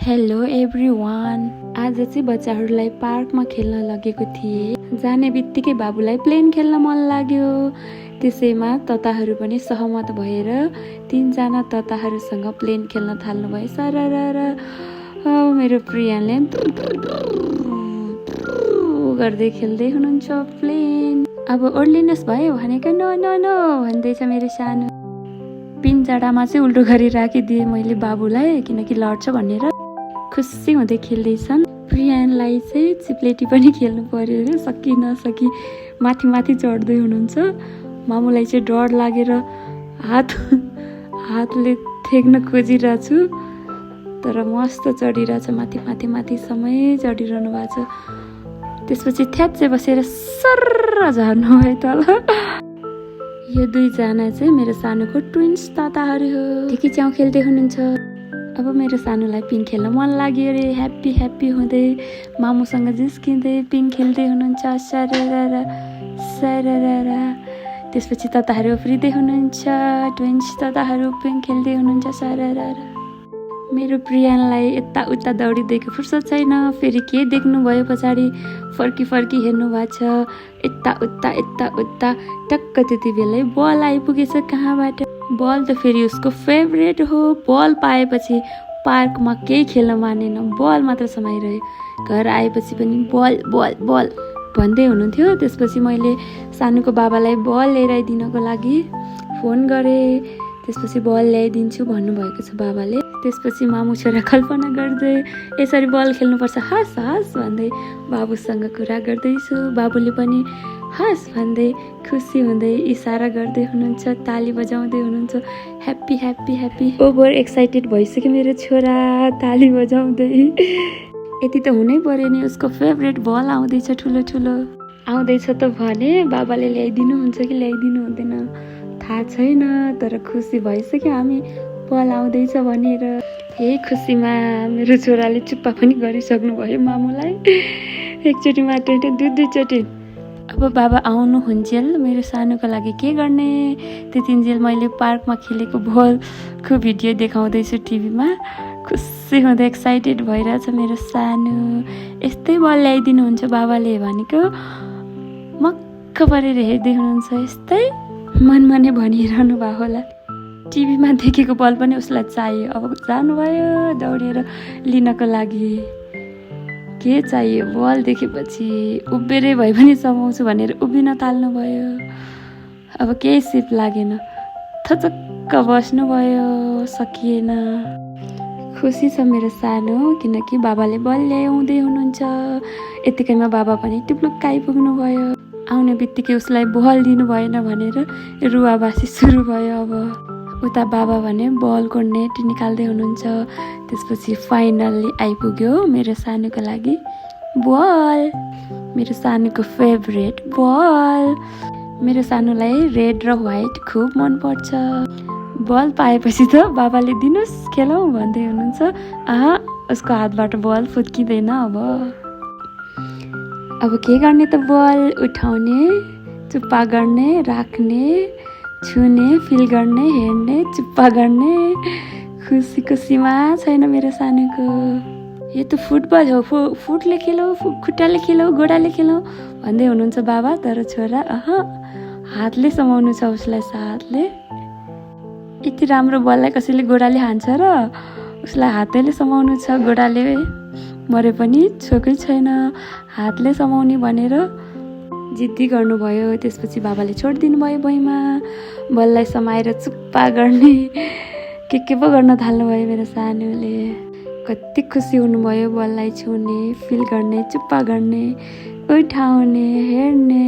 Hello everyone. आज चाहिँ बच्चाहरूलाई पार्कमा खेल्न लगेको थिएँ। जाने बित्तिकै बाबुलाई प्लेन खेल्न मन लाग्यो। त्यसैमा तताहरू पनि सहमत भएर 3 जना तताहरूसँग प्लेन खेल्न थाल्नुभयो। सररर मेरो प्रियाले गर्दै खेल्दै हुनुहुन्छ प्लेन। अब ओर्लिनुहोस् भयो भनेको नो नो नो भन्दैछ मेरो सानो। पिन्जडामा चाहिँ उल्टो गरी राखिदिएँ मैले बाबुलाई, किनकि लड्छ भनेर। खुसी हुँदै खेल्दैछन्। प्रियानलाई चाहिँ चिप्लेटी पनि खेल्नु पर्यो अरे, सकि नसकी माथि माथि चढ्दै हुनुहुन्छ। मामुलाई चाहिँ डर लागेर हातले थेक्न खोजिरहेको छु, तर मस्त चढिरहेछ माथि माथि माथिसम्मै चढिरहनु भएको छ। त्यसपछि थ्याच्चै बसेर सर्र झर्नु भयो तल। यो 2 जना चाहिँ मेरो सानोको ट्विन्स ताताहरू हो। ठिकै च्याउ खेल्दै हुनुहुन्छ। अब मेरो सानोलाई पिङ खेल्न मन लाग्यो अरे। ह्याप्पी ह्याप्पी हुँदै मामुसँग जिस्किँदै पिङ खेल्दै हुनुहुन्छ। सररर सररर। त्यसपछि तताहरू उफ्रिँदै हुनुहुन्छ। ट्विन्स तताहरू पिङ खेल्दै हुनुहुन्छ। सररर। मेरो प्रियानलाई यताउता दौडिँदैको फुर्सद छैन। फेरि के देख्नुभयो पछाडि फर्की हेर्नु भएको छ। यताउता टक्क त्यति बेलै बल आइपुगेछ कहाँबाट। बल त फेरि उसको फेभरेट हो। बल पाएपछि पार्कमा केही खेल्न मानेन, बल मात्र समाइरह्यो। घर आएपछि पनि बल बल बल भन्दै हुनुहुन्थ्यो। त्यसपछि मैले सानोको बाबालाई बल ल्याइदिनको लागि फोन गरेँ। त्यसपछि बल ल्याइदिन्छु भन्नुभएको छ बाबाले। त्यसपछि मामु छोरा कल्पना गर्दै यसरी बल खेल्नुपर्छ हस् हस् भन्दै बाबुसँग कुरा गर्दैछु। बाबुले पनि हस् भन्दै खुसी हुँदै इसारा गर्दै हुनुहुन्छ, ताली बजाउँदै हुनुहुन्छ। Happy happy happy over excited भइसक्यो मेरो छोरा ताली बजाउँदै। यति त हुनै पर्यो नि, उसको फेभरेट बल आउँदैछ ठुलो ठुलो। आउँदैछ त भने बाबाले ल्याइदिनु हुन्छ कि ल्याइदिनु हुँदैन थाहा छैन, तर खुसी भइसक्यो हामी बल आउँदैछ भनेर। यही खुसीमा मेरो छोराले चुप्पा पनि गरिसक्नु भयो मामुलाई। एकचोटि मात्र होइन, 2-2 अब बाबा आउनु हुन्जेल मेरो सानोको लागि के गर्ने। त्यतिन्जेल मैले पार्कमा खेलेको बलको भिडियो देखाउँदैछु टिभीमा। खुसी हुँदै एक्साइटेड भइरहेछ मेरो सानो। यस्तै बल ल्याइदिनुहुन्छ बाबाले भनेको मक्क परेर हेर्दै हुनुहुन्छ। यस्तै मनमा नै भनिरहनु भएको होला। टिभीमा देखेको बल पनि उसलाई चाहियो। अब जानुभयो दौडेर लिनको लागि। के चाहियो बल देखेपछि उभिएरै भए पनि समाउँछु भनेर उभिन थाल्नुभयो। अब केही सिप लागेन, थचक्क बस्नुभयो, सकिएन। खुसी छ मेरो सानो, किनकि बाबाले बल ल्याउँदै हुनुहुन्छ। यतिकैमा बाबा पनि टुप्लुक्क आइपुग्नु भयो। आउने बित्तिकै उसलाई बल दिनु भएन भनेर रुवाबासी सुरु भयो। अब उता बाबा भने बलको नेट निकाल्दै हुनुहुन्छ। त्यसपछि फाइनल्ली आइपुग्यो मेरो सानोको लागि बल, मेरो सानोको फेभरेट बल। मेरो सानोलाई रेड र व्हाइट खुब मनपर्छ। बल पाएपछि त बाबाले दिनुहोस् खेलौँ भन्दै हुनुहुन्छ। उसको हातबाट बल फुत्किँदैन। अब के गर्ने त, बल उठाउने, चुप्पा गर्ने, राख्ने, छुने, फिल गर्ने, हेर्ने, चुप्पा गर्ने। खुसीको सीमा छैन मेरो सानोको। यो त फुटबल हो, फुटले खेलौँ, खुट्टाले खेलौँ, गोडाले खेलौँ भन्दै हुनुहुन्छ बाबा। तर छोरा हातले समाउनु छ उसलाई साथले। यति राम्रो बललाई कसैले गोडाले हान्छ र? उसलाई हातैले समाउनु छ, गोडाले मरे पनि छोकै छैन। हातले समाउने भनेर जिद्दी गर्नुभयो। त्यसपछि बाबाले छोडिदिनु भयो भुइँमा। बललाई समाएर चुप्पा गर्ने के पो गर्न थाल्नुभयो मेरो सानोले। कति खुसी हुनुभयो बललाई छुने, फिल गर्ने, चुप्पा गर्ने, उठाउने, हेर्ने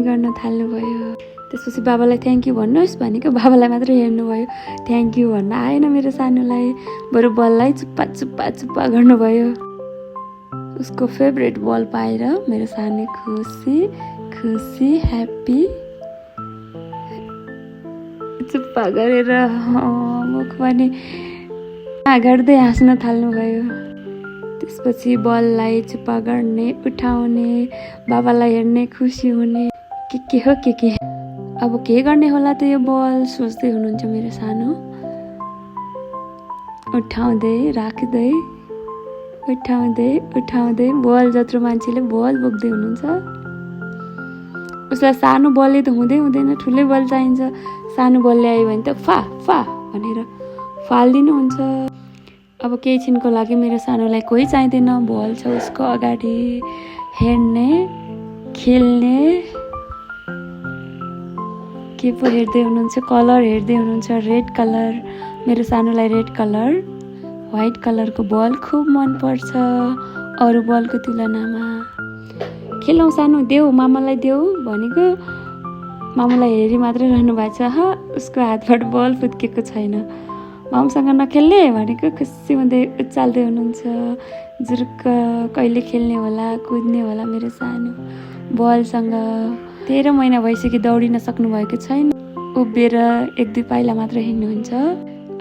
गर्न थाल्नुभयो। त्यसपछि बाबालाई थ्याङ्क यू भन्नुहोस् भनेको बाबालाई मात्रै हेर्नुभयो, थ्याङ्क यू भन्न आएन मेरो सानोलाई। बरु बललाई चुप्पा चुप्पा चुप्पा गर्नुभयो। उसको फेभरेट बल पाएर मेरो सानो खुसी ह्याप्पी चुप्पा गरेर मुख पनि गर्दै हाँस्न थाल्नुभयो। त्यसपछि बललाई चुप्पा गर्ने, उठाउने, बाबालाई हेर्ने, खुसी हुने, के हो के। अब के गर्ने होला त यो बल सोच्दै हुनुहुन्छ मेरो सानो। उठाउँदै राख्दै उठाउँदै उठाउँदै बल जत्रो मान्छेले बल बोक्दै हुनुहुन्छ। उसलाई सानो बलले त हुँदैन, ठुलै बल चाहिन्छ। सानो बल ल्यायो भने त फा फा भनेर फालिदिनुहुन्छ। अब केही छिनको लागि मेरो सानोलाई कोही चाहिँदैन, बल छ उसको अगाडि, हेर्ने खेल्ने। के पो हेर्दै हुनुहुन्छ, कलर हेर्दै हुनुहुन्छ, रेड कलर। मेरो सानोलाई रेड कलर, व्हाइट कलरको बल खुब मनपर्छ अरू बलको तुलनामा। खेलौँ सानो, देऊ मामालाई देऊ भनेको मामालाई हेरी मात्रै रहनु भएको छ। उसको हातबाट बल फुत्केको छैन। मामसँग नखेल्ने भनेको खुसी हुँदै उचाल्दै हुनुहुन्छ। जुरुक्क कहिले खेल्ने होला, कुद्ने होला मेरो सानो बलसँग। 13 महिना भइसक्यो दौडिन सक्नुभएको छैन। उभिएर 1-2 पाइला मात्र हिँड्नुहुन्छ।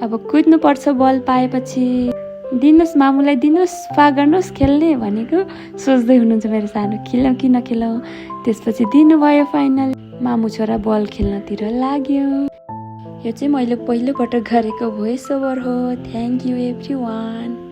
अब कुद्नुपर्छ बल पाएपछि। दिनुहोस् मामुलाई, दिनुहोस्, पा गर्नुहोस् खेल्ने भनेको सोच्दै हुनुहुन्छ मेरो सानो। खेलौँ कि नखेलौँ। त्यसपछि दिनुभयो फाइनल। मामु छोरा बल खेल्नतिर लाग्यो। यो चाहिँ मैले पहिलोपटक गरेको भोइस ओभर हो। Thank you every one.